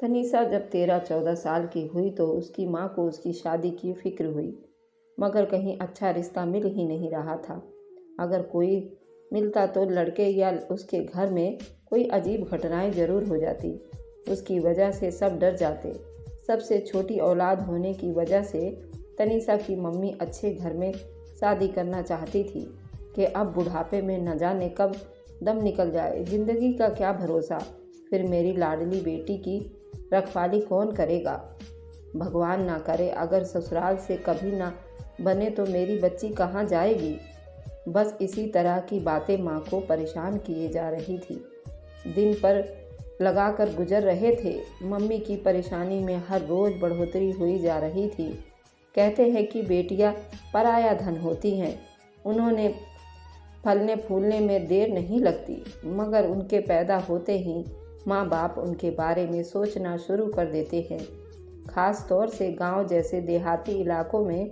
तनीषा जब 13-14 साल की हुई तो उसकी माँ को उसकी शादी की फिक्र हुई, मगर कहीं अच्छा रिश्ता मिल ही नहीं रहा था। अगर कोई मिलता तो लड़के या उसके घर में कोई अजीब घटनाएं जरूर हो जाती। उसकी वजह से सब डर जाते। सबसे छोटी औलाद होने की वजह से तनीषा की मम्मी अच्छे घर में शादी करना चाहती थी कि अब बुढ़ापे में न जाने कब दम निकल जाए, जिंदगी का क्या भरोसा। फिर मेरी लाडली बेटी की रखवाली कौन करेगा। भगवान ना करे अगर ससुराल से कभी ना बने तो मेरी बच्ची कहाँ जाएगी। बस इसी तरह की बातें माँ को परेशान किए जा रही थी। दिन पर लगाकर गुजर रहे थे। मम्मी की परेशानी में हर रोज बढ़ोतरी हुई जा रही थी। कहते हैं कि बेटियां पराया धन होती हैं, उन्होंने फलने फूलने में देर नहीं लगती, मगर उनके पैदा होते ही माँ बाप उनके बारे में सोचना शुरू कर देते हैं। खास तौर से गांव जैसे देहाती इलाकों में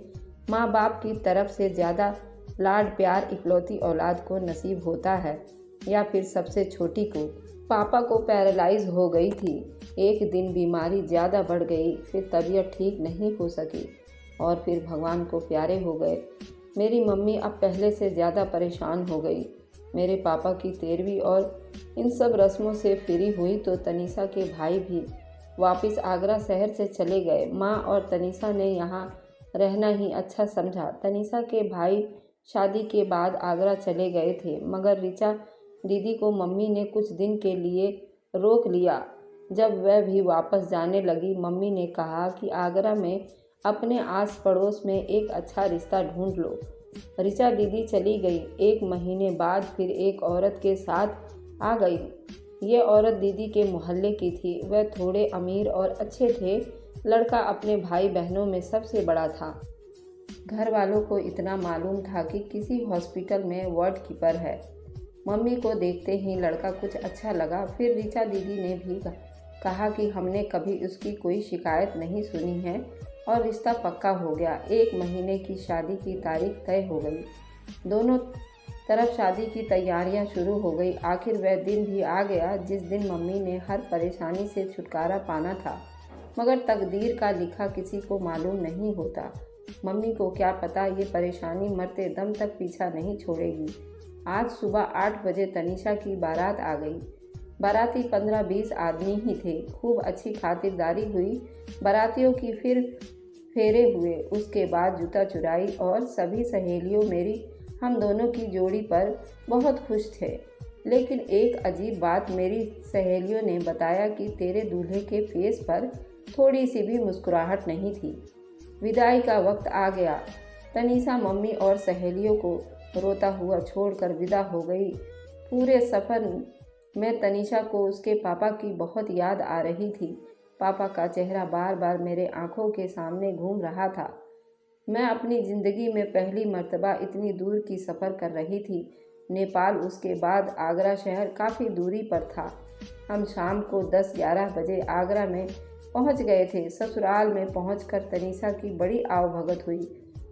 माँ बाप की तरफ से ज़्यादा लाड प्यार इकलौती औलाद को नसीब होता है, या फिर सबसे छोटी को। पापा को पैरालाइज हो गई थी। एक दिन बीमारी ज़्यादा बढ़ गई, फिर तबीयत ठीक नहीं हो सकी और फिर भगवान को प्यारे हो गए। मेरी मम्मी अब पहले से ज़्यादा परेशान हो गई। मेरे पापा की 13वीं और इन सब रस्मों से फ्री हुई तो तनीषा के भाई भी वापस आगरा शहर से चले गए। माँ और तनीषा ने यहाँ रहना ही अच्छा समझा। तनीषा के भाई शादी के बाद आगरा चले गए थे, मगर ऋचा दीदी को मम्मी ने कुछ दिन के लिए रोक लिया। जब वह भी वापस जाने लगी, मम्मी ने कहा कि आगरा में अपने आस पड़ोस में एक अच्छा रिश्ता ढूंढ लो। ऋचा दीदी चली गई। 1 महीने बाद फिर एक औरत के साथ आ गई। ये औरत दीदी के मोहल्ले की थी। वह थोड़े अमीर और अच्छे थे। लड़का अपने भाई बहनों में सबसे बड़ा था। घर वालों को इतना मालूम था कि किसी हॉस्पिटल में वार्ड कीपर है। मम्मी को देखते ही लड़का कुछ अच्छा लगा। फिर ऋचा दीदी ने भी कहा कि हमने कभी उसकी कोई शिकायत नहीं सुनी है और रिश्ता पक्का हो गया। 1 महीने की शादी की तारीख तय हो गई। दोनों तरफ शादी की तैयारियां शुरू हो गई। आखिर वह दिन भी आ गया जिस दिन मम्मी ने हर परेशानी से छुटकारा पाना था, मगर तकदीर का लिखा किसी को मालूम नहीं होता। मम्मी को क्या पता ये परेशानी मरते दम तक पीछा नहीं छोड़ेगी। आज सुबह 8 बजे तनीषा की बारात आ गई। बाराती 15-20 आदमी ही थे। खूब अच्छी खातिरदारी हुई बारातियों की। फिर फेरे हुए। उसके बाद जूता चुराई और सभी सहेलियों मेरी हम दोनों की जोड़ी पर बहुत खुश थे। लेकिन एक अजीब बात मेरी सहेलियों ने बताया कि तेरे दूल्हे के फेस पर थोड़ी सी भी मुस्कुराहट नहीं थी। विदाई का वक्त आ गया। तनीषा मम्मी और सहेलियों को रोता हुआ छोड़कर विदा हो गई। पूरे सफ़र में तनीषा को उसके पापा की बहुत याद आ रही थी। पापा का चेहरा बार बार मेरे आंखों के सामने घूम रहा था। मैं अपनी ज़िंदगी में पहली मर्तबा इतनी दूर की सफ़र कर रही थी। नेपाल, उसके बाद आगरा शहर काफ़ी दूरी पर था। हम शाम को 10-11 बजे आगरा में पहुंच गए थे। ससुराल में पहुंचकर तनीषा की बड़ी आवभगत हुई।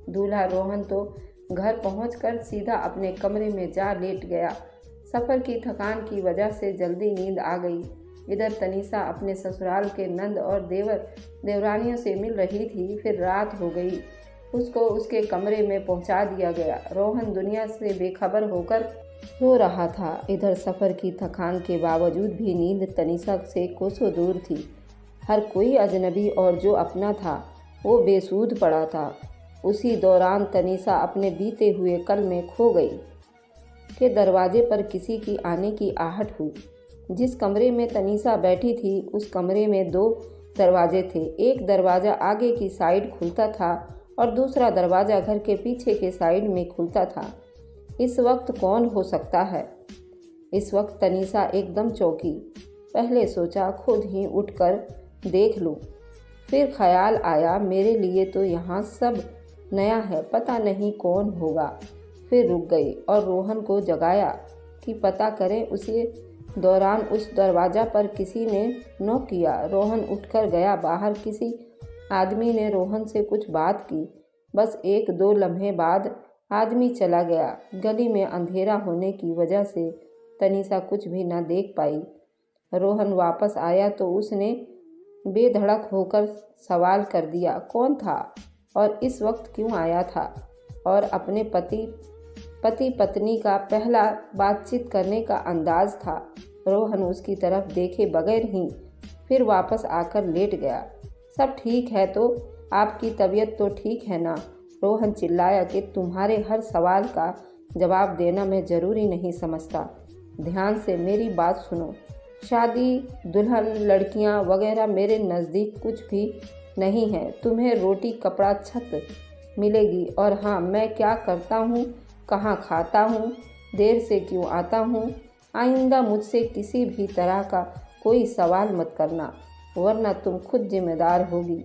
दूल्हा रोहन तो घर पहुंचकर सीधा अपने कमरे में जा लेट गया। सफ़र की थकान की वजह से जल्दी नींद आ गई। इधर तनीषा अपने ससुराल के नंद और देवर देवरानियों से मिल रही थी। फिर रात हो गई। उसको उसके कमरे में पहुंचा दिया गया। रोहन दुनिया से बेखबर होकर सो रहा था। इधर सफ़र की थकान के बावजूद भी नींद तनीषा से कोसों दूर थी। हर कोई अजनबी और जो अपना था वो बेसूध पड़ा था। उसी दौरान तनीषा अपने बीते हुए कल में खो गई कि दरवाजे पर किसी की आने की आहट हुई। जिस कमरे में तनीषा बैठी थी उस कमरे में 2 दरवाजे थे। एक दरवाज़ा आगे की साइड खुलता था और दूसरा दरवाज़ा घर के पीछे के साइड में खुलता था। इस वक्त कौन हो सकता है? इस वक्त तनीषा एकदम चौंकी। पहले सोचा खुद ही उठकर देख लूं, फिर ख्याल आया मेरे लिए तो यहाँ सब नया है, पता नहीं कौन होगा। फिर रुक गई और रोहन को जगाया कि पता करें। उसी दौरान उस दरवाज़ा पर किसी ने नॉक किया। रोहन उठकर गया बाहर। किसी आदमी ने रोहन से कुछ बात की। बस 1-2 लम्हे बाद आदमी चला गया। गली में अंधेरा होने की वजह से तनीषा कुछ भी न देख पाई। रोहन वापस आया तो उसने बेधड़क होकर सवाल कर दिया, कौन था और इस वक्त क्यों आया था? और अपने पति पत्नी का पहला बातचीत करने का अंदाज था। रोहन उसकी तरफ देखे बगैर ही फिर वापस आकर लेट गया। सब ठीक है तो? आपकी तबीयत तो ठीक है ना? रोहन चिल्लाया कि तुम्हारे हर सवाल का जवाब देना मैं ज़रूरी नहीं समझता। ध्यान से मेरी बात सुनो। शादी, दुल्हन, लड़कियां वगैरह मेरे नज़दीक कुछ भी नहीं है। तुम्हें रोटी, कपड़ा, छत मिलेगी। और हाँ, मैं क्या करता हूँ, कहाँ खाता हूँ, देर से क्यों आता हूँ, आइंदा मुझसे किसी भी तरह का कोई सवाल मत करना, वरना तुम खुद जिम्मेदार होगी।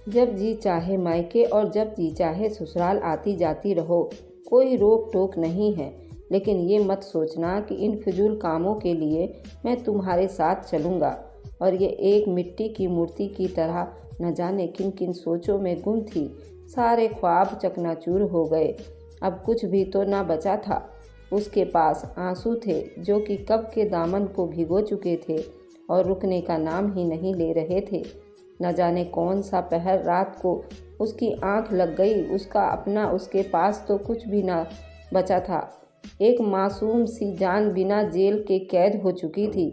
जब जी चाहे मायके और जब जी चाहे ससुराल आती जाती रहो, कोई रोक टोक नहीं है। लेकिन ये मत सोचना कि इन फिजूल कामों के लिए मैं तुम्हारे साथ चलूँगा। और ये एक मिट्टी की मूर्ति की तरह न जाने किन किन सोचों में गुम थी। सारे ख्वाब चकनाचूर हो गए। अब कुछ भी तो ना बचा था। उसके पास आंसू थे जो कि कब के दामन को भिगो चुके थे और रुकने का नाम ही नहीं ले रहे थे। न जाने कौन सा पहर रात को उसकी आंख लग गई। उसका अपना उसके पास तो कुछ भी ना बचा था। एक मासूम सी जान बिना जेल के कैद हो चुकी थी।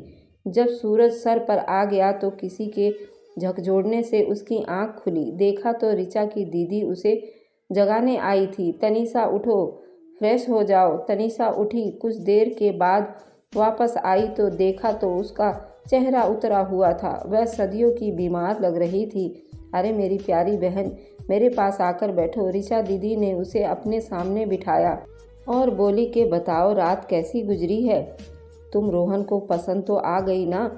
जब सूरज सर पर आ गया तो किसी के झकझोरने से उसकी आंख खुली। देखा तो ऋचा की दीदी उसे जगाने आई थी। तनीषा उठो, फ्रेश हो जाओ। तनीषा उठी। कुछ देर के बाद वापस आई तो देखा तो उसका चेहरा उतरा हुआ था। वह सदियों की बीमार लग रही थी। अरे मेरी प्यारी बहन, मेरे पास आकर बैठो। ऋचा दीदी ने उसे अपने सामने बिठाया और बोली कि बताओ रात कैसी गुजरी है? तुम रोहन को पसंद तो आ गई ना?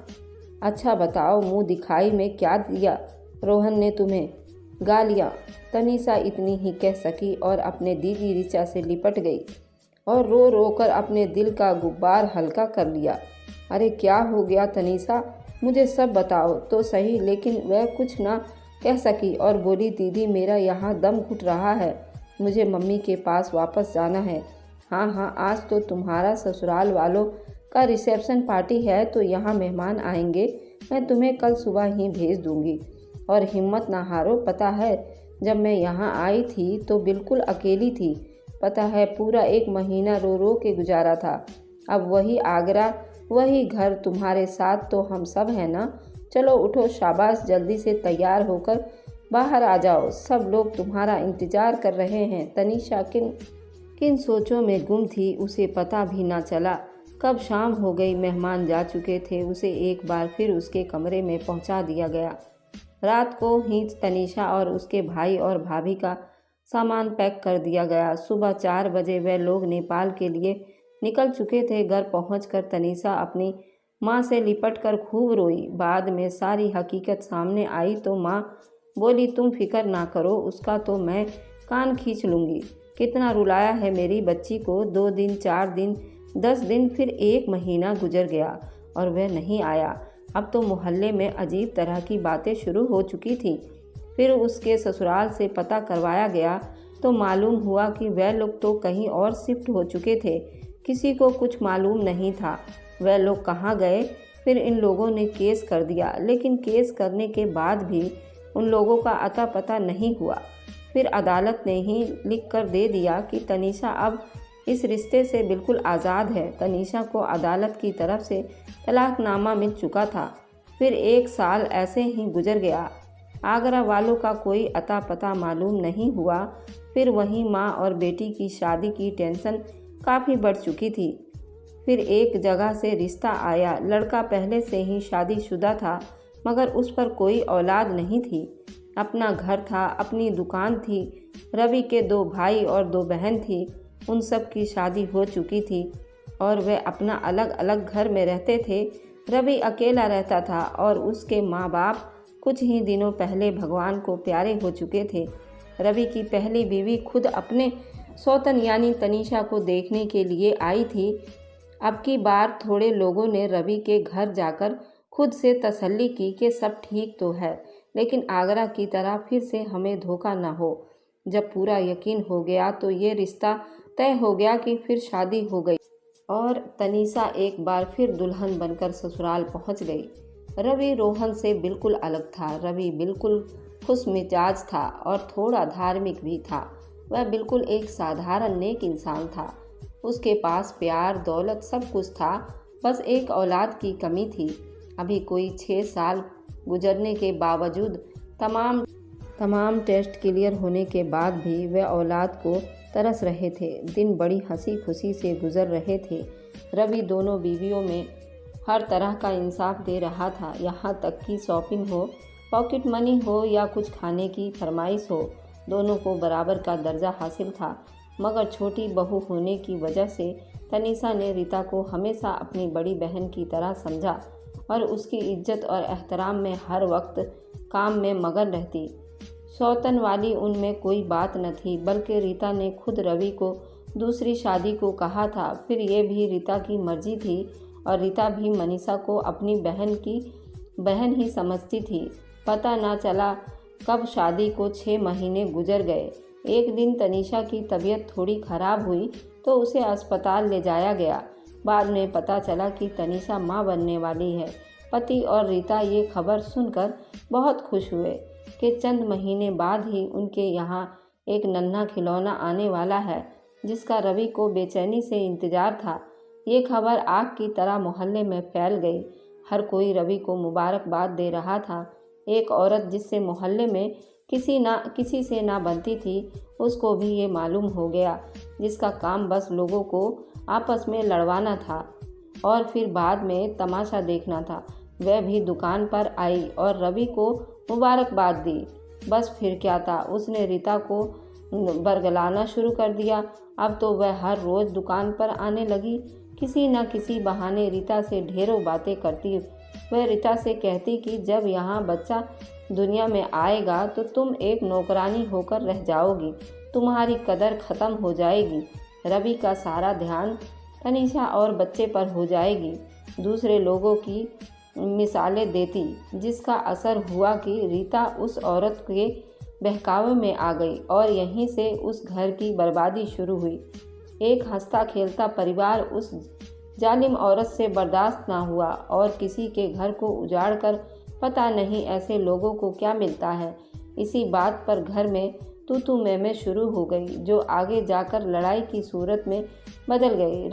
अच्छा बताओ, मुंह दिखाई में क्या दिया रोहन ने तुम्हें? गालियाँ। तनीषा इतनी ही कह सकी और अपने दीदी ऋचा से लिपट गई और रो रो कर अपने दिल का गुब्बार हल्का कर लिया। अरे क्या हो गया तनीषा, मुझे सब बताओ तो सही। लेकिन वह कुछ ना कह सकी और बोली, दीदी मेरा यहाँ दम घुट रहा है, मुझे मम्मी के पास वापस जाना है। हाँ हाँ, आज तो तुम्हारा ससुराल वालों का रिसेप्शन पार्टी है तो यहाँ मेहमान आएंगे। मैं तुम्हें कल सुबह ही भेज दूँगी। और हिम्मत ना हारो। पता है जब मैं यहाँ आई थी तो बिल्कुल अकेली थी। पता है पूरा 1 महीना रो रो के गुजारा था। अब वही आगरा, वही घर, तुम्हारे साथ तो हम सब हैं ना। चलो उठो, शाबाश, जल्दी से तैयार होकर बाहर आ जाओ। सब लोग तुम्हारा इंतज़ार कर रहे हैं। तनीषा किन सोचों में गुम थी, उसे पता भी ना चला कब शाम हो गई। मेहमान जा चुके थे। उसे एक बार फिर उसके कमरे में पहुंचा दिया गया। रात को ही तनीषा और उसके भाई और भाभी का सामान पैक कर दिया गया। सुबह 4 बजे वे लोग नेपाल के लिए निकल चुके थे। घर पहुंचकर तनीषा अपनी माँ से लिपट कर खूब रोई। बाद में सारी हकीकत सामने आई तो माँ बोली, तुम फिक्र ना करो, उसका तो मैं कान खींच लूँगी। कितना रुलाया है मेरी बच्ची को। 2 दिन, 4 दिन, 10 दिन, फिर 1 महीना गुजर गया और वह नहीं आया। अब तो मोहल्ले में अजीब तरह की बातें शुरू हो चुकी थी। फिर उसके ससुराल से पता करवाया गया तो मालूम हुआ कि वह लोग तो कहीं और शिफ्ट हो चुके थे। किसी को कुछ मालूम नहीं था वह लोग कहाँ गए। फिर इन लोगों ने केस कर दिया, लेकिन केस करने के बाद भी उन लोगों का अता पता नहीं हुआ। फिर अदालत ने ही लिख कर दे दिया कि तनीषा अब इस रिश्ते से बिल्कुल आज़ाद है। तनीषा को अदालत की तरफ से तलाकनामा मिल चुका था। फिर 1 साल ऐसे ही गुजर गया। आगरा वालों का कोई अता पता मालूम नहीं हुआ। फिर वहीं माँ और बेटी की शादी की टेंशन काफ़ी बढ़ चुकी थी। फिर एक जगह से रिश्ता आया। लड़का पहले से ही शादीशुदा था, मगर उस पर कोई औलाद नहीं थी। अपना घर था, अपनी दुकान थी। रवि के 2 भाई और 2 बहन थी। उन सब की शादी हो चुकी थी और वे अपना अलग अलग घर में रहते थे। रवि अकेला रहता था और उसके माँ बाप कुछ ही दिनों पहले भगवान को प्यारे हो चुके थे। रवि की पहली बीवी खुद अपने सौतन यानी तनीषा को देखने के लिए आई थी। अब की बार थोड़े लोगों ने रवि के घर जाकर खुद से तसल्ली की कि सब ठीक तो है, लेकिन आगरा की तरह फिर से हमें धोखा न हो। जब पूरा यकीन हो गया तो ये रिश्ता तय हो गया कि फिर शादी हो गई और तनीषा एक बार फिर दुल्हन बनकर ससुराल पहुंच गई। रवि रोहन से बिल्कुल अलग था। रवि बिल्कुल खुश मिजाज था और थोड़ा धार्मिक भी था। वह बिल्कुल एक साधारण नेक इंसान था। उसके पास प्यार दौलत सब कुछ था, बस एक औलाद की कमी थी। अभी कोई 6 साल गुजरने के बावजूद तमाम टेस्ट क्लियर होने के बाद भी वे औलाद को तरस रहे थे। दिन बड़ी हंसी खुशी से गुजर रहे थे। रवि दोनों बीवियों में हर तरह का इंसाफ दे रहा था, यहाँ तक कि शॉपिंग हो, पॉकेट मनी हो या कुछ खाने की फरमाइश हो, दोनों को बराबर का दर्जा हासिल था। मगर छोटी बहू होने की वजह से तनीषा ने रीता को हमेशा अपनी बड़ी बहन की तरह समझा और उसकी इज्जत और एहतराम में हर वक्त काम में मगन रहती। सौतन वाली उनमें कोई बात न थी, बल्कि रीता ने खुद रवि को दूसरी शादी को कहा था। फिर ये भी रीता की मर्जी थी और रीता भी मनीषा को अपनी बहन ही समझती थी। पता ना चला कब शादी को 6 महीने गुजर गए। एक दिन तनीषा की तबीयत थोड़ी खराब हुई तो उसे अस्पताल ले जाया गया। बाद में पता चला कि तनीषा मां बनने वाली है। पति और रीता ये खबर सुनकर बहुत खुश हुए कि चंद महीने बाद ही उनके यहाँ एक नन्हा खिलौना आने वाला है, जिसका रवि को बेचैनी से इंतजार था। ये खबर आग की तरह मोहल्ले में फैल गई। हर कोई रवि को मुबारकबाद दे रहा था। एक औरत जिससे मोहल्ले में किसी से ना बनती थी, उसको भी ये मालूम हो गया, जिसका काम बस लोगों को आपस में लड़वाना था और फिर बाद में तमाशा देखना था, वह भी दुकान पर आई और रवि को मुबारकबाद दी। बस फिर क्या था, उसने रीता को बरगलाना शुरू कर दिया। अब तो वह हर रोज़ दुकान पर आने लगी। किसी न किसी बहाने रीता से ढेरों बातें करती। वह रीता से कहती कि जब यहाँ बच्चा दुनिया में आएगा तो तुम एक नौकरानी होकर रह जाओगी, तुम्हारी कदर ख़त्म हो जाएगी। रवि का सारा ध्यान तनीषा और बच्चे पर हो जाएगी। दूसरे लोगों की मिसालें देती, जिसका असर हुआ कि रीता उस औरत के बहकावे में आ गई और यहीं से उस घर की बर्बादी शुरू हुई। एक हंसता खेलता परिवार उस जालिम औरत से बर्दाश्त ना हुआ और किसी के घर को उजाड़कर पता नहीं ऐसे लोगों को क्या मिलता है। इसी बात पर घर में तू मैं शुरू हो गई, जो आगे जाकर लड़ाई की सूरत में बदल गई।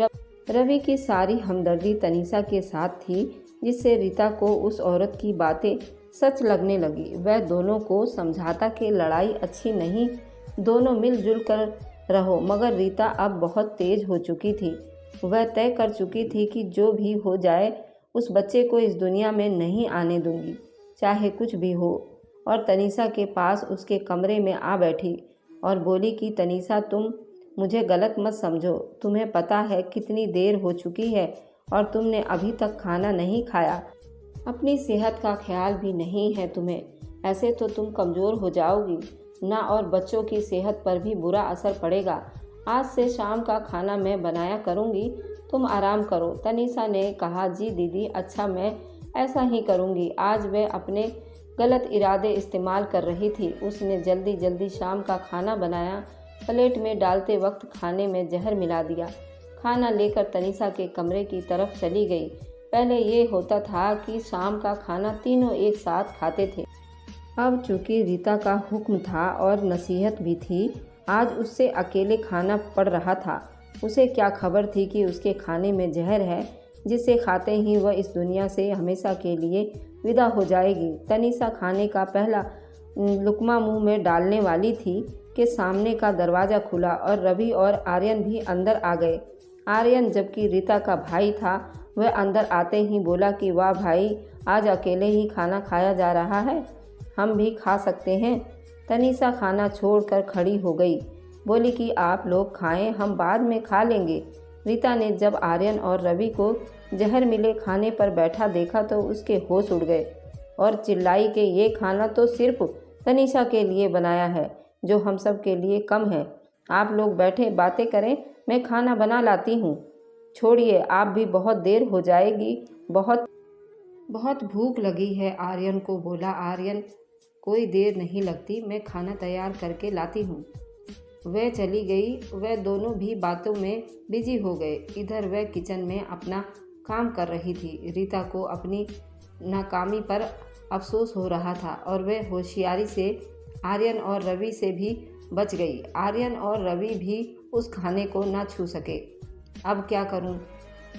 रवि की सारी हमदर्दी तनीषा के साथ थी, जिससे रीता को उस औरत की बातें सच लगने लगी। वह दोनों को समझाता कि लड़ाई अच्छी नहीं, दोनों मिलजुल कर रहो। मगर रीता अब बहुत तेज हो चुकी थी। वह तय कर चुकी थी कि जो भी हो जाए, उस बच्चे को इस दुनिया में नहीं आने दूंगी, चाहे कुछ भी हो। और तनीषा के पास उसके कमरे में आ बैठी और बोली कि तनीषा, तुम मुझे गलत मत समझो। तुम्हें पता है कितनी देर हो चुकी है और तुमने अभी तक खाना नहीं खाया। अपनी सेहत का ख्याल भी नहीं है तुम्हें। ऐसे तो तुम कमज़ोर हो जाओगी ना, और बच्चों की सेहत पर भी बुरा असर पड़ेगा। आज से शाम का खाना मैं बनाया करूँगी, तुम आराम करो। तनीषा ने कहा, जी दीदी, अच्छा मैं ऐसा ही करूँगी। आज वह अपने गलत इरादे इस्तेमाल कर रही थी। उसने जल्दी जल्दी शाम का खाना बनाया। प्लेट में डालते वक्त खाने में जहर मिला दिया। खाना लेकर तनीषा के कमरे की तरफ चली गई। पहले ये होता था कि शाम का खाना तीनों एक साथ खाते थे। अब चूँकि रीता का हुक्म था और नसीहत भी थी, आज उससे अकेले खाना पड़ रहा था। उसे क्या खबर थी कि उसके खाने में जहर है, जिसे खाते ही वह इस दुनिया से हमेशा के लिए विदा हो जाएगी। तनीषा खाने का पहला लुकमा मुंह में डालने वाली थी कि सामने का दरवाज़ा खुला और रवि और आर्यन भी अंदर आ गए। आर्यन, जबकि रीता का भाई था, वह अंदर आते ही बोला कि वाह भाई, आज अकेले ही खाना खाया जा रहा है, हम भी खा सकते हैं। तनीषा खाना छोड़कर खड़ी हो गई, बोली कि आप लोग खाएं, हम बाद में खा लेंगे। रीता ने जब आर्यन और रवि को जहर मिले खाने पर बैठा देखा तो उसके होश उड़ गए और चिल्लाई कि ये खाना तो सिर्फ तनीषा के लिए बनाया है, जो हम सब के लिए कम है। आप लोग बैठे बातें करें, मैं खाना बना लाती हूँ। छोड़िए, आप भी बहुत देर हो जाएगी, बहुत भूख लगी है। आर्यन को बोला। आर्यन, कोई देर नहीं लगती, मैं खाना तैयार करके लाती हूँ। वह चली गई। वह दोनों भी बातों में बिजी हो गए। इधर वह किचन में अपना काम कर रही थी। रीता को अपनी नाकामी पर अफसोस हो रहा था और वह होशियारी से आर्यन और रवि से भी बच गई। आर्यन और रवि भी उस खाने को ना छू सके। अब क्या करूं?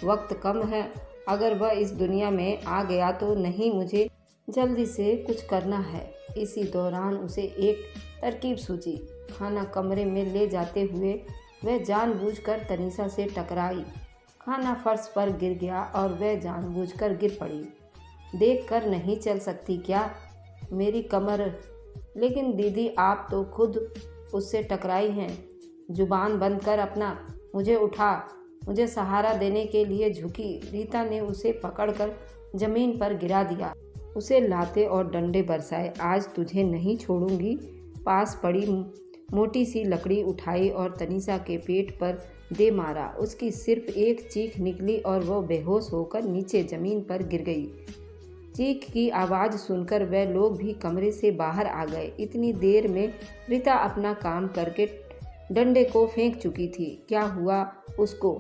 वक्त कम है। अगर वह इस दुनिया में आ गया तो नहीं, मुझे जल्दी से कुछ करना है। इसी दौरान उसे एक तरकीब सूझी। खाना कमरे में ले जाते हुए वह जानबूझकर तनीषा से टकराई। खाना फर्श पर गिर गया और वह जानबूझकर गिर पड़ी। देखकर नहीं चल सकती क्या? मेरी कमर। लेकिन दीदी, आप तो खुद उससे टकराई हैं। जुबान बंद कर अपना। मुझे उठा। मुझे सहारा देने के लिए झुकी। रीता ने उसे पकड़कर जमीन पर गिरा दिया। उसे लाते और डंडे बरसाए। आज तुझे नहीं छोड़ूंगी। पास पड़ी मोटी सी लकड़ी उठाई और तनीषा के पेट पर दे मारा। उसकी सिर्फ एक चीख निकली और वह बेहोश होकर नीचे जमीन पर गिर गई। चीख की आवाज़ सुनकर वह लोग भी कमरे से बाहर आ गए। इतनी देर में रीता अपना काम करके डंडे को फेंक चुकी थी। क्या हुआ उसको?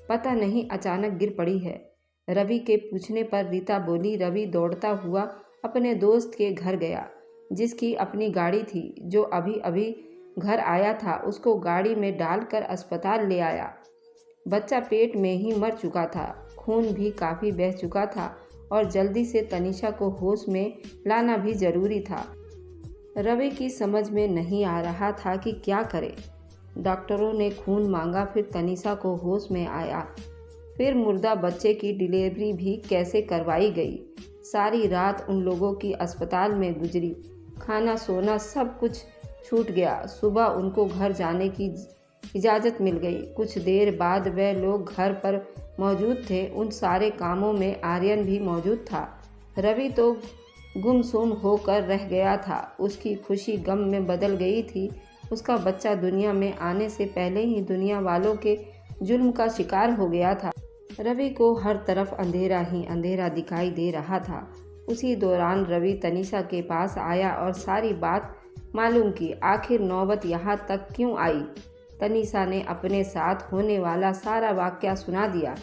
पता नहीं, अचानक गिर पड़ी है। रवि के पूछने पर रीता बोली, रवि दौड़ता हुआ अपने दोस्त के घर गया, जिसकी अपनी गाड़ी थी। जो अभी अभी घर आया था, उसको गाड़ी में डालकर अस्पताल ले आया। बच्चा पेट में ही मर चुका था। खून भी काफ़ी बह चुका था और जल्दी से तनीषा को होश में लाना भी ज़रूरी था। रवि की समझ में नहीं आ रहा था कि क्या करे। डॉक्टरों ने खून मांगा, फिर तनीषा को होश में आया। फिर मुर्दा बच्चे की डिलीवरी भी कैसे करवाई गई। सारी रात उन लोगों की अस्पताल में गुजरी। खाना सोना सब कुछ छूट गया। सुबह उनको घर जाने की इजाज़त मिल गई। कुछ देर बाद वह लोग घर पर मौजूद थे। उन सारे कामों में आर्यन भी मौजूद था। रवि तो गुमसुम होकर रह गया था। उसकी खुशी गम में बदल गई थी। उसका बच्चा दुनिया में आने से पहले ही दुनिया वालों के जुल्म का शिकार हो गया था। रवि को हर तरफ अंधेरा ही अंधेरा दिखाई दे रहा था। उसी दौरान रवि तनीषा के पास आया और सारी बात मालूम की। आखिर नौबत यहाँ तक क्यों आई? तनीषा ने अपने साथ होने वाला सारा वाकया सुना दिया,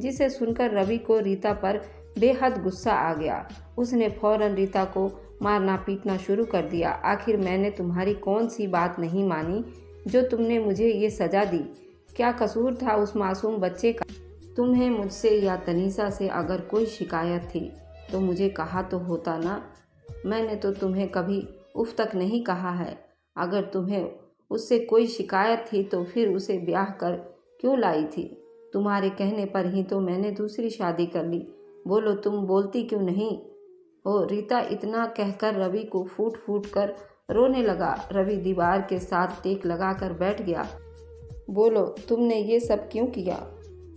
जिसे सुनकर रवि को रीता पर बेहद गुस्सा आ गया। उसने फौरन रीता को मारना पीटना शुरू कर दिया। आखिर मैंने तुम्हारी कौन सी बात नहीं मानी जो तुमने मुझे ये सज़ा दी? क्या कसूर था उस मासूम बच्चे का? तुम्हें मुझसे या तनीषा से अगर कोई शिकायत थी तो मुझे कहा तो होता ना। मैंने तो तुम्हें कभी उफ तक नहीं कहा है। अगर तुम्हें उससे कोई शिकायत थी तो फिर उसे ब्याह कर क्यों लाई थी? तुम्हारे कहने पर ही तो मैंने दूसरी शादी कर ली। बोलो, तुम बोलती क्यों नहीं हो? रीता इतना कहकर रवि को फूट फूट कर रोने लगा। रवि दीवार के साथ टेक लगाकर बैठ गया। बोलो, तुमने ये सब क्यों किया?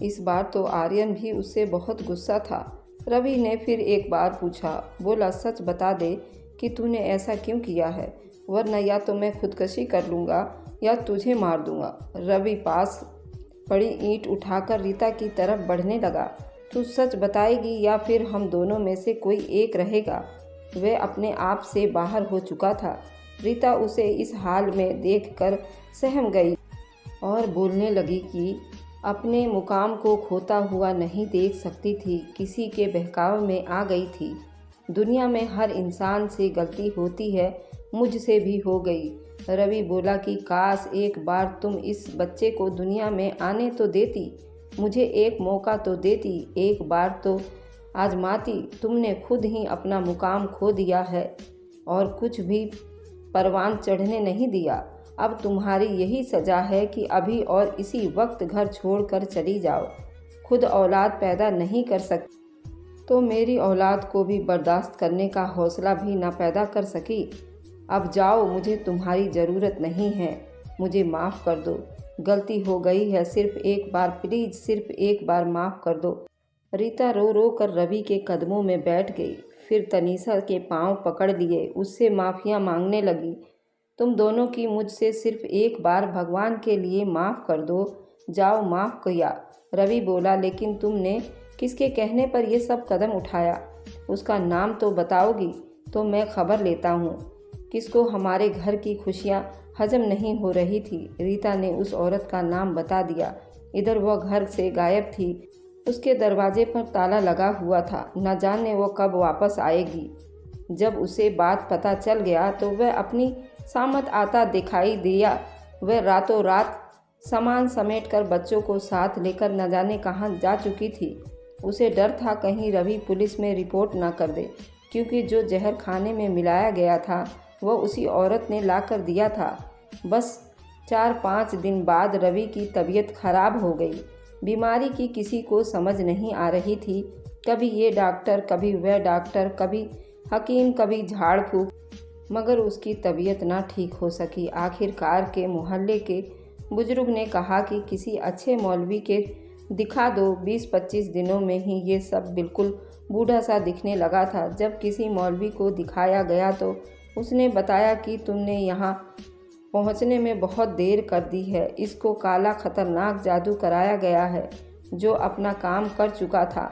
इस बार तो आर्यन भी उससे बहुत गुस्सा था। रवि ने फिर एक बार पूछा। बोला, सच बता दे कि तूने ऐसा क्यों किया है, वरना या तो मैं खुदकशी कर लूँगा या तुझे मार दूँगा। रवि पास पड़ी ईंट उठाकर रीता की तरफ बढ़ने लगा। तू सच बताएगी या फिर हम दोनों में से कोई एक रहेगा? वह अपने आप से बाहर हो चुका था। रीता उसे इस हाल में देखकर सहम गई और बोलने लगी कि अपने मुकाम को खोता हुआ नहीं देख सकती थी। किसी के बहकावे में आ गई थी। दुनिया में हर इंसान से गलती होती है, मुझसे भी हो गई। रवि बोला कि काश एक बार तुम इस बच्चे को दुनिया में आने तो देती, मुझे एक मौका तो देती, एक बार तो आजमाती। तुमने खुद ही अपना मुकाम खो दिया है और कुछ भी परवान चढ़ने नहीं दिया। अब तुम्हारी यही सज़ा है कि अभी और इसी वक्त घर छोड़कर चली जाओ। खुद औलाद पैदा नहीं कर सकती तो मेरी औलाद को भी बर्दाश्त करने का हौसला भी ना पैदा कर सकी। अब जाओ, मुझे तुम्हारी ज़रूरत नहीं है। मुझे माफ़ कर दो, गलती हो गई है। सिर्फ एक बार, प्लीज़ सिर्फ एक बार माफ़ कर दो। रीता रो रो कर रवि के कदमों में बैठ गई। फिर तनीषा के पांव पकड़ लिए, उससे माफ़ियाँ मांगने लगी। तुम दोनों की मुझसे सिर्फ एक बार, भगवान के लिए माफ़ कर दो। जाओ, माफ़ किया। रवि बोला, लेकिन तुमने किसके कहने पर यह सब कदम उठाया? उसका नाम तो बताओगी तो मैं खबर लेता हूँ। किसको हमारे घर की खुशियाँ हजम नहीं हो रही थी। रीता ने उस औरत का नाम बता दिया। इधर वह घर से गायब थी। उसके दरवाजे पर ताला लगा हुआ था। न जाने वो कब वापस आएगी। जब उसे बात पता चल गया तो वह अपनी सामत आता दिखाई दिया। वह रातों रात सामान समेटकर बच्चों को साथ लेकर न जाने कहाँ जा चुकी थी। उसे डर था कहीं रवि पुलिस में रिपोर्ट ना कर दे, क्योंकि जो जहर खाने में मिलाया गया था वह उसी औरत ने लाकर दिया था। बस 4-5 दिन बाद रवि की तबीयत खराब हो गई। बीमारी की किसी को समझ नहीं आ रही थी। कभी ये डॉक्टर, कभी वह डॉक्टर, कभी हकीम, कभी झाड़ फूक, मगर उसकी तबीयत ना ठीक हो सकी। आखिरकार के मोहल्ले के बुजुर्ग ने कहा कि किसी अच्छे मौलवी के दिखा दो। 20-25 दिनों में ही ये सब बिल्कुल बूढ़ा सा दिखने लगा था। जब किसी मौलवी को दिखाया गया तो उसने बताया कि तुमने यहाँ पहुँचने में बहुत देर कर दी है। इसको काला खतरनाक जादू कराया गया है जो अपना काम कर चुका था।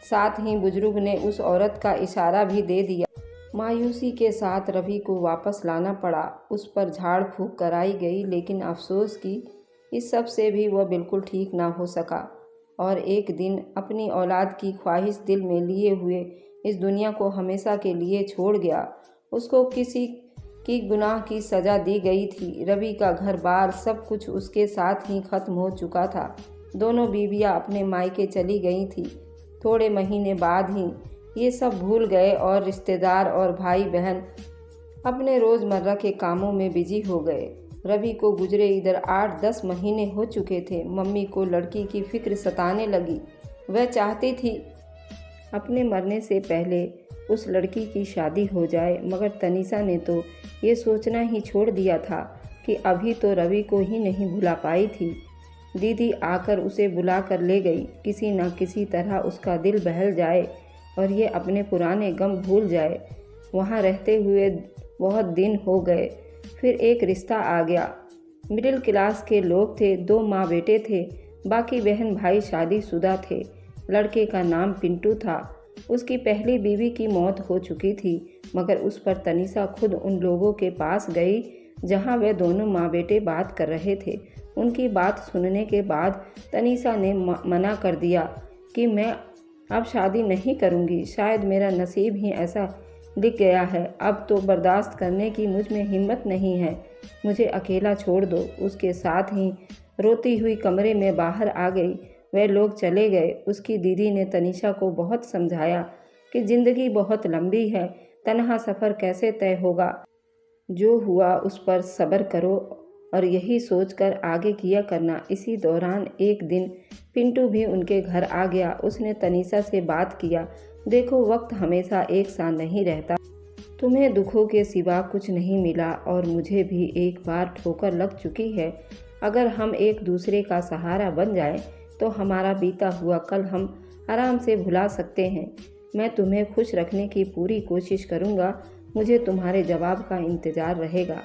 साथ ही बुजुर्ग ने उस औरत का इशारा भी दे दिया। मायूसी के साथ रवि को वापस लाना पड़ा। उस पर झाड़ फूक कराई गई, लेकिन अफसोस कि इस सब से भी वह बिल्कुल ठीक ना हो सका और एक दिन अपनी औलाद की ख्वाहिश दिल में लिए हुए इस दुनिया को हमेशा के लिए छोड़ गया। उसको किसी की गुनाह की सज़ा दी गई थी। रवि का घर बार सब कुछ उसके साथ ही खत्म हो चुका था। दोनों बीवियां अपने मायके चली गई थी। थोड़े महीने बाद ही ये सब भूल गए और रिश्तेदार और भाई बहन अपने रोज़मर्रा के कामों में बिजी हो गए। रवि को गुजरे इधर 8-10 महीने हो चुके थे। मम्मी को लड़की की फिक्र सताने लगी। वह चाहती थी अपने मरने से पहले उस लड़की की शादी हो जाए, मगर तनीषा ने तो ये सोचना ही छोड़ दिया था कि अभी तो रवि को ही नहीं भुला पाई थी। दीदी आकर उसे बुला कर ले गई। किसी न किसी तरह उसका दिल बहल जाए और ये अपने पुराने गम भूल जाए। वहाँ रहते हुए बहुत दिन हो गए। फिर एक रिश्ता आ गया। मिडिल क्लास के लोग थे। 2 माँ बेटे थे। बाकी बहन भाई शादीशुदा थे। लड़के का नाम पिंटू था। उसकी पहली बीवी की मौत हो चुकी थी, मगर उस पर तनीषा खुद उन लोगों के पास गई जहाँ वे दोनों माँ बेटे बात कर रहे थे। उनकी बात सुनने के बाद तनीषा ने मना कर दिया कि मैं अब शादी नहीं करूँगी। शायद मेरा नसीब ही ऐसा लिख गया है। अब तो बर्दाश्त करने की मुझ में हिम्मत नहीं है। मुझे अकेला छोड़ दो। उसके साथ ही रोती हुई कमरे में बाहर आ गई। वे लोग चले गए। उसकी दीदी ने तनीषा को बहुत समझाया कि ज़िंदगी बहुत लंबी है, तन्हा सफ़र कैसे तय होगा। जो हुआ उस पर सब्र करो और यही सोचकर आगे किया करना। इसी दौरान एक दिन पिंटू भी उनके घर आ गया। उसने तनीषा से बात किया, देखो वक्त हमेशा एक सा नहीं रहता। तुम्हें दुखों के सिवा कुछ नहीं मिला और मुझे भी एक बार ठोकर लग चुकी है। अगर हम एक दूसरे का सहारा बन जाएं तो हमारा बीता हुआ कल हम आराम से भुला सकते हैं। मैं तुम्हें खुश रखने की पूरी कोशिश करूँगा। मुझे तुम्हारे जवाब का इंतज़ार रहेगा।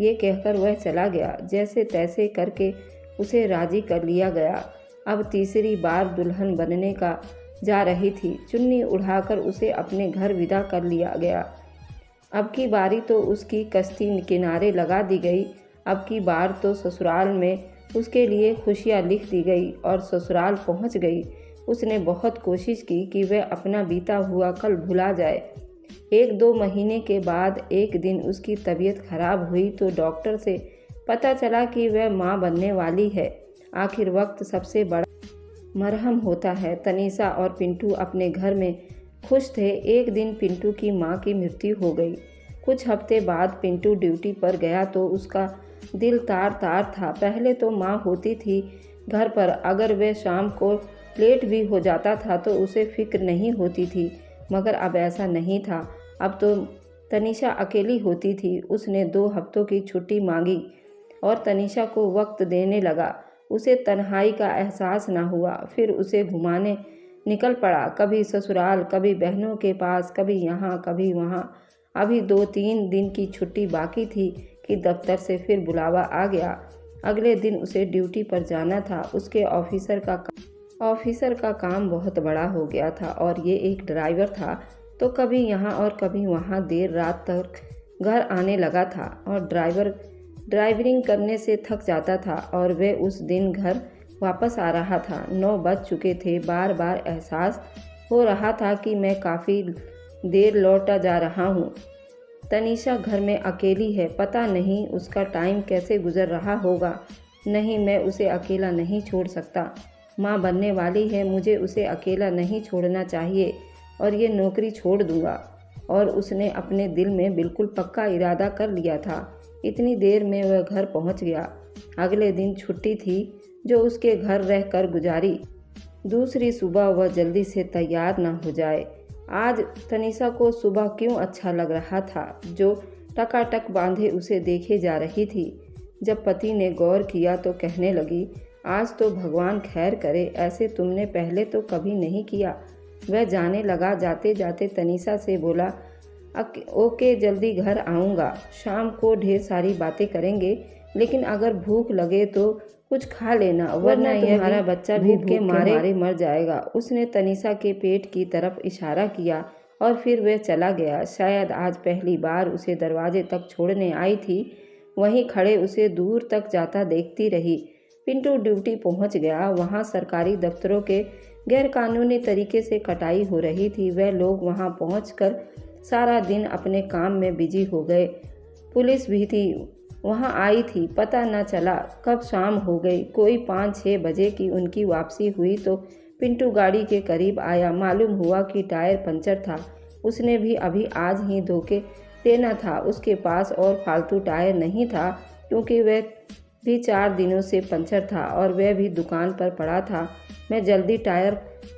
ये कहकर वह चला गया। जैसे तैसे करके उसे राज़ी कर लिया गया। अब तीसरी बार दुल्हन बनने का जा रही थी। चुन्नी उड़ाकर उसे अपने घर विदा कर लिया गया। अब की बारी तो उसकी कश्ती किनारे लगा दी गई। अब की बार तो ससुराल में उसके लिए खुशियाँ लिख दी गई और ससुराल पहुंच गई। उसने बहुत कोशिश की कि वह अपना बीता हुआ कल भुला जाए। 1-2 महीने के बाद एक दिन उसकी तबीयत खराब हुई तो डॉक्टर से पता चला कि वह माँ बनने वाली है। आखिर वक्त सबसे बड़ा मरहम होता है। तनीषा और पिंटू अपने घर में खुश थे। एक दिन पिंटू की माँ की मृत्यु हो गई। कुछ हफ्ते बाद पिंटू ड्यूटी पर गया तो उसका दिल तार तार था। पहले तो माँ होती थी घर पर, अगर वह शाम को लेट भी हो जाता था तो उसे फिक्र नहीं होती थी, मगर अब ऐसा नहीं था। अब तो तनीषा अकेली होती थी। उसने 2 हफ्तों की छुट्टी मांगी और तनीषा को वक्त देने लगा। उसे तन्हाई का एहसास ना हुआ। फिर उसे घुमाने निकल पड़ा, कभी ससुराल, कभी बहनों के पास, कभी यहाँ कभी वहाँ। अभी 2-3 दिन की छुट्टी बाकी थी कि दफ्तर से फिर बुलावा आ गया। अगले दिन उसे ड्यूटी पर जाना था। उसके ऑफिसर का काम बहुत बड़ा हो गया था और ये एक ड्राइवर था, तो कभी यहाँ और कभी वहाँ देर रात तक घर आने लगा था और ड्राइविंग करने से थक जाता था और वह उस दिन घर वापस आ रहा था। 9 बज चुके थे। बार बार एहसास हो रहा था कि मैं काफ़ी देर लौटा जा रहा हूँ। तनीषा घर में अकेली है, पता नहीं उसका टाइम कैसे गुजर रहा होगा। नहीं, मैं उसे अकेला नहीं छोड़ सकता। माँ बनने वाली है, मुझे उसे अकेला नहीं छोड़ना चाहिए और ये नौकरी छोड़ दूँगा। और उसने अपने दिल में बिल्कुल पक्का इरादा कर लिया था। इतनी देर में वह घर पहुँच गया। अगले दिन छुट्टी थी जो उसके घर रहकर गुजारी। दूसरी सुबह वह जल्दी से तैयार न हो जाए। आज तनीषा को सुबह क्यों अच्छा लग रहा था, जो टकाटक बांधे उसे देखे जा रही थी। जब पति ने गौर किया तो कहने लगी, आज तो भगवान खैर करे, ऐसे तुमने पहले तो कभी नहीं किया। वह जाने लगा। जाते जाते तनीषा से बोला, ओके, जल्दी घर आऊँगा। शाम को ढेर सारी बातें करेंगे, लेकिन अगर भूख लगे तो कुछ खा लेना, वरना तुम्हारा बच्चा भी भूख के मारे मर जाएगा। उसने तनीषा के पेट की तरफ इशारा किया और फिर वह चला गया। शायद आज पहली बार उसे दरवाजे तक छोड़ने आई थी। वहीं खड़े उसे दूर तक जाता देखती रही। पिंटू ड्यूटी पहुंच गया। वहां सरकारी दफ्तरों के गैरकानूनी तरीके से कटाई हो रही थी। वह लोग वहां पहुंचकर सारा दिन अपने काम में बिजी हो गए। पुलिस भी थी, वहां आई थी। पता न चला कब शाम हो गई। कोई 5-6 बजे की उनकी वापसी हुई तो पिंटू गाड़ी के करीब आया। मालूम हुआ कि टायर पंचर था। उसने भी अभी आज ही धोके देना था। उसके पास और फालतू टायर नहीं था, क्योंकि वह भी 4 दिनों से पंचर था और वह भी दुकान पर पड़ा था। मैं जल्दी टायर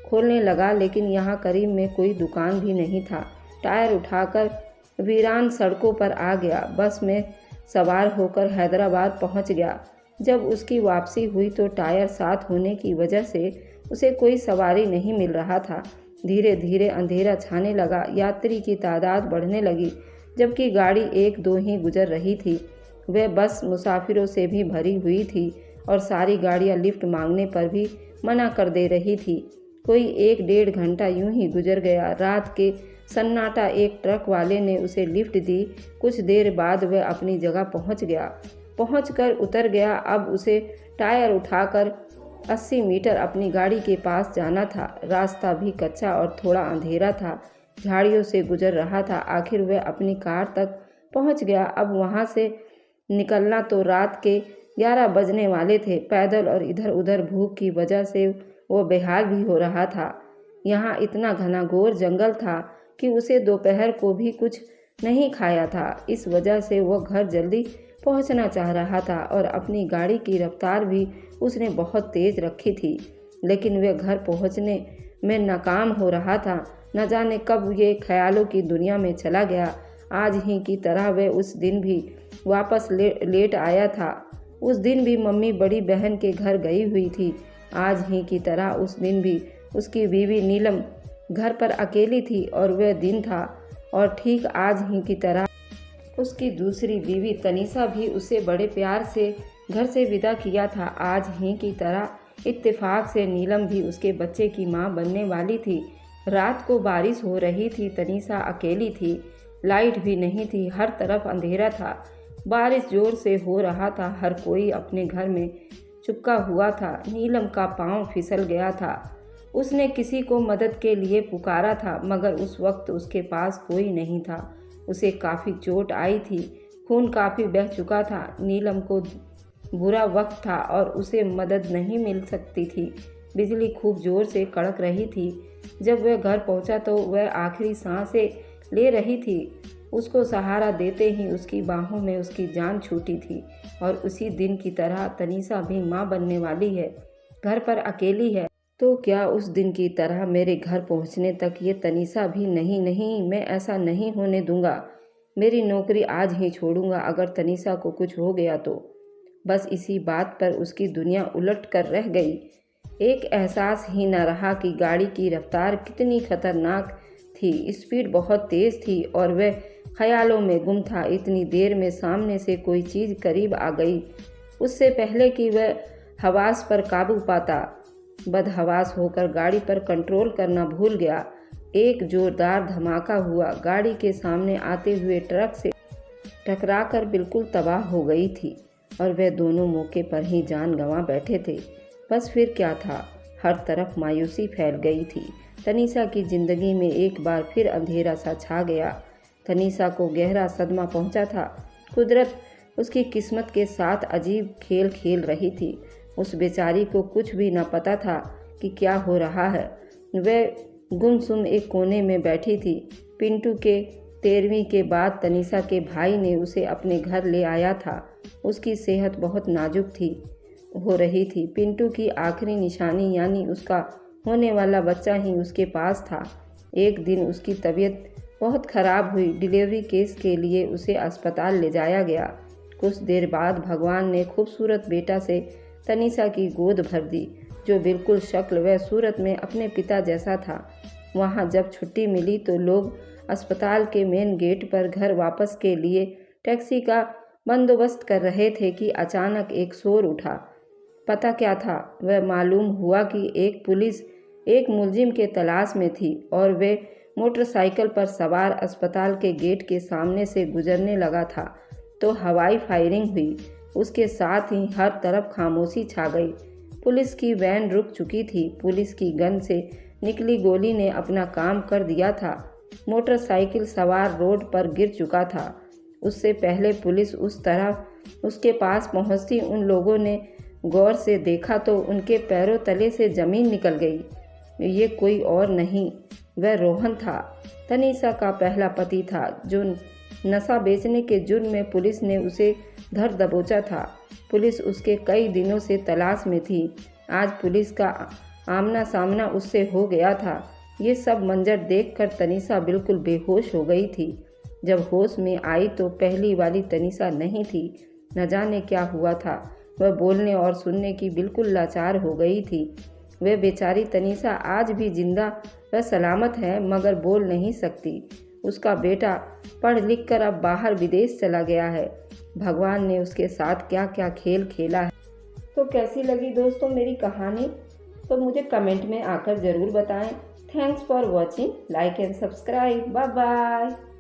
खोलने लगा, लेकिन यहाँ करीब में कोई दुकान भी नहीं था। टायर उठाकर वीरान सड़कों पर आ गया। बस में सवार होकर हैदराबाद पहुँच गया। जब उसकी वापसी हुई तो टायर साथ होने की वजह से उसे कोई सवारी नहीं मिल रहा था। धीरे धीरे अंधेरा छाने लगा। यात्री की तादाद बढ़ने लगी, जबकि गाड़ी 1-2 ही गुजर रही थी। वह बस मुसाफिरों से भी भरी हुई थी और सारी गाड़ियां लिफ्ट मांगने पर भी मना कर दे रही थी। कोई 1-1.5 घंटा यूं ही गुजर गया। रात के सन्नाटा। एक ट्रक वाले ने उसे लिफ्ट दी। कुछ देर बाद वह अपनी जगह पहुंच गया। पहुंचकर उतर गया। अब उसे टायर उठाकर 80 मीटर अपनी गाड़ी के पास जाना था। रास्ता भी कच्चा और थोड़ा अंधेरा था, झाड़ियों से गुजर रहा था। आखिर वह अपनी कार तक पहुंच गया। अब वहां से निकलना तो रात के 11 बजने वाले थे। पैदल और इधर उधर भूख की वजह से वो बेहाल भी हो रहा था। यहाँ इतना घना-घोर जंगल था कि उसे दोपहर को भी कुछ नहीं खाया था। इस वजह से वह घर जल्दी पहुंचना चाह रहा था और अपनी गाड़ी की रफ्तार भी उसने बहुत तेज रखी थी। लेकिन वह घर पहुंचने में नाकाम हो रहा था। न जाने कब ये ख्यालों की दुनिया में चला गया। आज ही की तरह वह उस दिन भी वापस लेट आया था। उस दिन भी मम्मी बड़ी बहन के घर गई हुई थी। आज ही की तरह उस दिन भी उसकी बीवी नीलम घर पर अकेली थी और वह दिन था। और ठीक आज ही की तरह उसकी दूसरी बीवी तनीषा भी उसे बड़े प्यार से घर से विदा किया था। आज ही की तरह इत्तेफाक से नीलम भी उसके बच्चे की मां बनने वाली थी। रात को बारिश हो रही थी। तनीषा अकेली थी। लाइट भी नहीं थी। हर तरफ अंधेरा था। बारिश जोर से हो रहा था। हर कोई अपने घर में चिपका हुआ था। नीलम का पांव फिसल गया था। उसने किसी को मदद के लिए पुकारा था, मगर उस वक्त उसके पास कोई नहीं था। उसे काफ़ी चोट आई थी। खून काफ़ी बह चुका था। नीलम को बुरा वक्त था और उसे मदद नहीं मिल सकती थी। बिजली खूब जोर से कड़क रही थी। जब वह घर पहुंचा तो वह आखिरी सांसें ले रही थी। उसको सहारा देते ही उसकी बाहों में उसकी जान छूटी थी। और उसी दिन की तरह तनीषा भी माँ बनने वाली है, घर पर अकेली है। तो क्या उस दिन की तरह मेरे घर पहुंचने तक ये तनीषा भी नहीं, मैं ऐसा नहीं होने दूंगा। मेरी नौकरी आज ही छोड़ूंगा अगर तनीषा को कुछ हो गया तो। बस इसी बात पर उसकी दुनिया उलट कर रह गई। एक एहसास ही न रहा कि गाड़ी की रफ्तार कितनी खतरनाक थी। स्पीड बहुत तेज थी और वह ख्यालों में गुम था। इतनी देर में सामने से कोई चीज़ करीब आ गई। उससे पहले कि वह हवास पर काबू पाता, बदहवास होकर गाड़ी पर कंट्रोल करना भूल गया। एक जोरदार धमाका हुआ। गाड़ी के सामने आते हुए ट्रक से टकराकर बिल्कुल तबाह हो गई थी और वह दोनों मौके पर ही जान गंवा बैठे थे। बस फिर क्या था, हर तरफ मायूसी फैल गई थी। तनीषा की जिंदगी में एक बार फिर अंधेरा सा छा गया। तनीषा को गहरा सदमा पहुंचा था। कुदरत उसकी किस्मत के साथ अजीब खेल खेल रही थी। उस बेचारी को कुछ भी न पता था कि क्या हो रहा है। वह गुमसुम एक कोने में बैठी थी। पिंटू के 13वीं के बाद तनीषा के भाई ने उसे अपने घर ले आया था। उसकी सेहत बहुत नाजुक हो रही थी। पिंटू की आखिरी निशानी यानी उसका होने वाला बच्चा ही उसके पास था। एक दिन उसकी तबीयत बहुत खराब हुई। डिलीवरी केस के लिए उसे अस्पताल ले जाया गया। कुछ देर बाद भगवान ने खूबसूरत बेटा से तनीषा की गोद भर दी, जो बिल्कुल शक्ल व सूरत में अपने पिता जैसा था। वहाँ जब छुट्टी मिली तो लोग अस्पताल के मेन गेट पर घर वापस के लिए टैक्सी का बंदोबस्त कर रहे थे कि अचानक एक शोर उठा। पता क्या था? वह मालूम हुआ कि एक पुलिस एक मुलजिम के तलाश में थी और वे मोटरसाइकिल पर सवार अस्पताल के गेट के सामने से गुजरने लगा था तो हवाई फायरिंग हुई। उसके साथ ही हर तरफ खामोशी छा गई। पुलिस की वैन रुक चुकी थी। पुलिस की गन से निकली गोली ने अपना काम कर दिया था। मोटरसाइकिल सवार रोड पर गिर चुका था। उससे पहले पुलिस उस तरह उसके पास पहुंचती, उन लोगों ने गौर से देखा तो उनके पैरों तले से जमीन निकल गई। ये कोई और नहीं, वह रोहन था। तनीषा का पहला पति था, जो नशा बेचने के जुर्म में पुलिस ने उसे धर दबोचा था। पुलिस उसके कई दिनों से तलाश में थी। आज पुलिस का आमना सामना उससे हो गया था। ये सब मंजर देखकर तनीषा बिल्कुल बेहोश हो गई थी। जब होश में आई तो पहली वाली तनीषा नहीं थी। न जाने क्या हुआ था। वह बोलने और सुनने की बिल्कुल लाचार हो गई थी। वह बेचारी तनीषा आज भी जिंदा व सलामत है, मगर बोल नहीं सकती। उसका बेटा पढ़ लिख कर अब बाहर विदेश चला गया है। भगवान ने उसके साथ क्या क्या खेल खेला है। तो कैसी लगी दोस्तों मेरी कहानी? तो मुझे कमेंट में आकर ज़रूर बताएं। Thanks for watching. Like and subscribe. Bye bye.